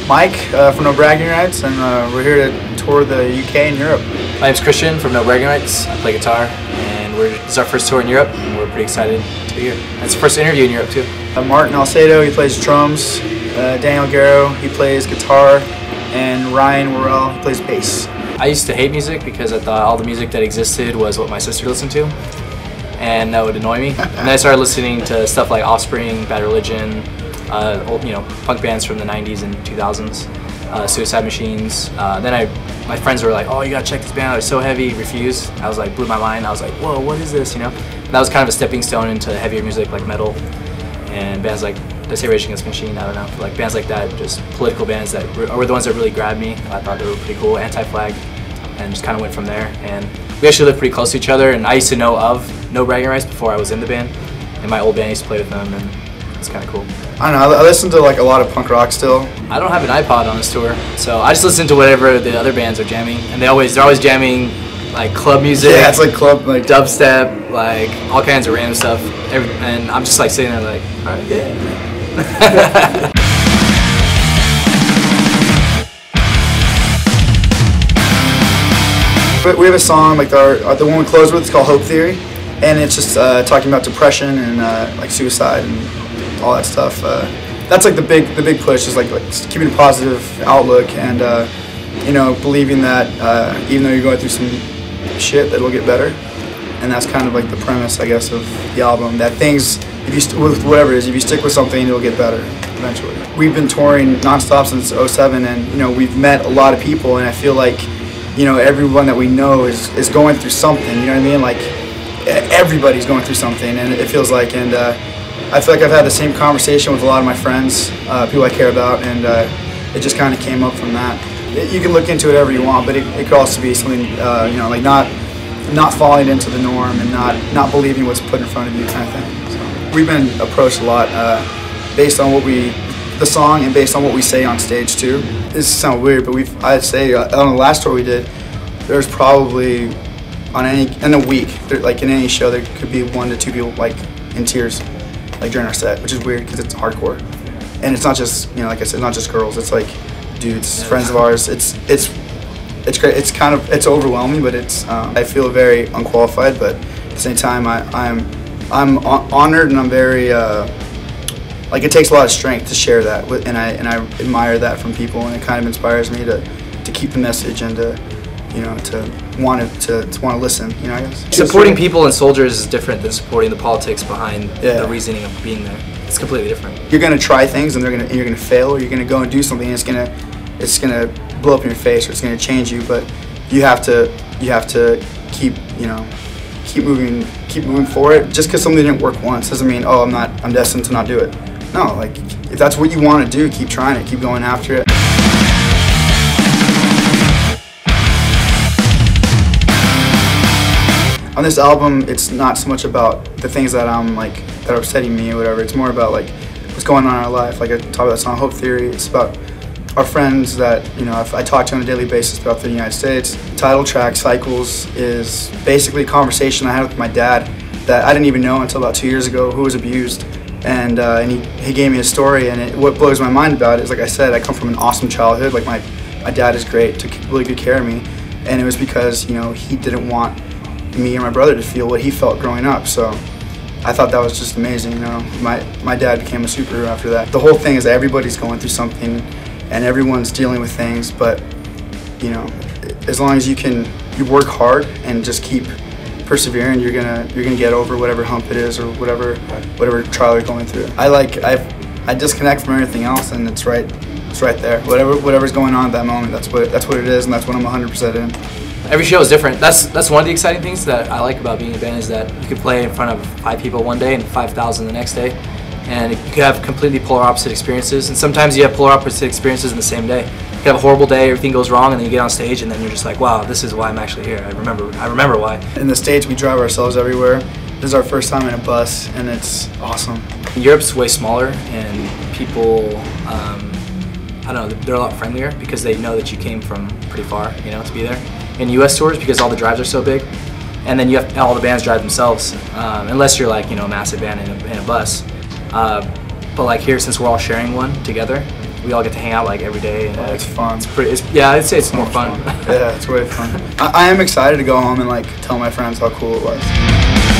Mike from No Bragging Rights, and we're here to tour the UK and Europe. My name's Christian from No Bragging Rights. I play guitar, and this is our first tour in Europe, and we're pretty excited to be here. And it's the first interview in Europe too. Martin Alcedo, he plays drums. Daniel Garrow, he plays guitar, and Ryan Warrell, he plays bass. I used to hate music because I thought all the music that existed was what my sister listened to, and that would annoy me. And then I started listening to stuff like Offspring, Bad Religion, old, punk bands from the 90s and 2000s, Suicide Machines. Then my friends were like, "Oh, you gotta check this band out, it's so heavy." Refused. I was like, blew my mind. I was like, "Whoa, what is this?" And that was kind of a stepping stone into heavier music like metal and bands like Rage Against the Machine. I don't know, like bands like that, just political bands that were the ones that really grabbed me. I thought they were pretty cool, Anti-Flag, and just kind of went from there. And we actually lived pretty close to each other, and I used to know of No Bragging Rights before I was in the band, and my old band used to play with them, and it's kind of cool. I don't know, I listen to like a lot of punk rock still. I don't have an iPod on this tour, so I just listen to whatever the other bands are jamming, and they're always jamming like club music. Yeah, it's like club, like dubstep, like all kinds of random stuff, and I'm just like sitting there like, all right, yeah. But we have a song like the one we close with. It's called Hope Theory, and it's just talking about depression and like suicide and all that stuff. That's like the big push is like keeping a positive outlook and believing that even though you're going through some shit, that it'll get better. And that's kind of like the premise, I guess, of the album. That things, with whatever it is, if you stick with something, it'll get better eventually. We've been touring nonstop since '07, and we've met a lot of people, and I feel like everyone that we know is going through something. You know what I mean? Like everybody's going through something, and it feels like. And I feel like I've had the same conversation with a lot of my friends, people I care about, and it just kind of came up from that. You can look into it whatever you want, but it could also be something like not falling into the norm and not believing what's put in front of you, kind of thing. So we've been approached a lot based on the song and based on what we say on stage too. This sounds weird, but I'd say on the last tour we did, there's probably in a week, like in any show, there could be 1 to 2 people like in tears, like during our set, which is weird because it's hardcore, and it's not just like I said, not just girls. It's like dudes, friends of ours. It's great. It's overwhelming, but I feel very unqualified. But at the same time, I'm honored, and I'm very like it takes a lot of strength to share that, and I admire that from people, and it kind of inspires me to keep the message and to want to listen. I guess supporting people and soldiers is different than supporting the politics behind the reasoning of being there. It's completely different. You're gonna try things, and you're gonna fail, or you're gonna go and do something, and it's gonna blow up in your face, or it's going to change you. But you have to keep moving forward. Just because something didn't work once doesn't mean I'm destined to not do it. No, like if that's what you want to do, keep trying it, keep going after it. On this album, it's not so much about the things that that are upsetting me or whatever. It's more about like what's going on in our life. Like I talk about that song Hope Theory. It's about our friends that I talk to on a daily basis throughout the United States. The title track, Cycles, is basically a conversation I had with my dad that I didn't even know until about 2 years ago, who was abused. And he gave me a story, and what blows my mind about it is, like I said, I come from an awesome childhood. Like my dad is great, took really good care of me, and it was because he didn't want me or my brother to feel what he felt growing up. So I thought that was just amazing. My dad became a superhero after that. The whole thing is that everybody's going through something, and everyone's dealing with things, but as long as you work hard and just keep persevering, you're gonna get over whatever hump it is or whatever trial you're going through. I disconnect from everything else, and it's right there. Whatever's going on at that moment, that's what it is, and that's what I'm 100% in. Every show is different. That's one of the exciting things that I like about being in a band, is that you could play in front of 5 people one day and 5,000 the next day. And you could have completely polar opposite experiences, and sometimes you have polar opposite experiences in the same day. You could have a horrible day, everything goes wrong, and then you get on stage, and then you're just like, wow, this is why I'm actually here. I remember why. In the States, we drive ourselves everywhere. This is our first time in a bus, and it's awesome. Europe's way smaller, and people, I don't know, they're a lot friendlier because they know that you came from pretty far, to be there. In US tours, because all the drives are so big, and then you have all the bands drive themselves, unless you're like, a massive band in a bus. But like here, since we're all sharing one together, we all get to hang out like every day. And It's fun. Yeah, I'd say it's more fun. Yeah, it's way fun. I am excited to go home and like tell my friends how cool it was.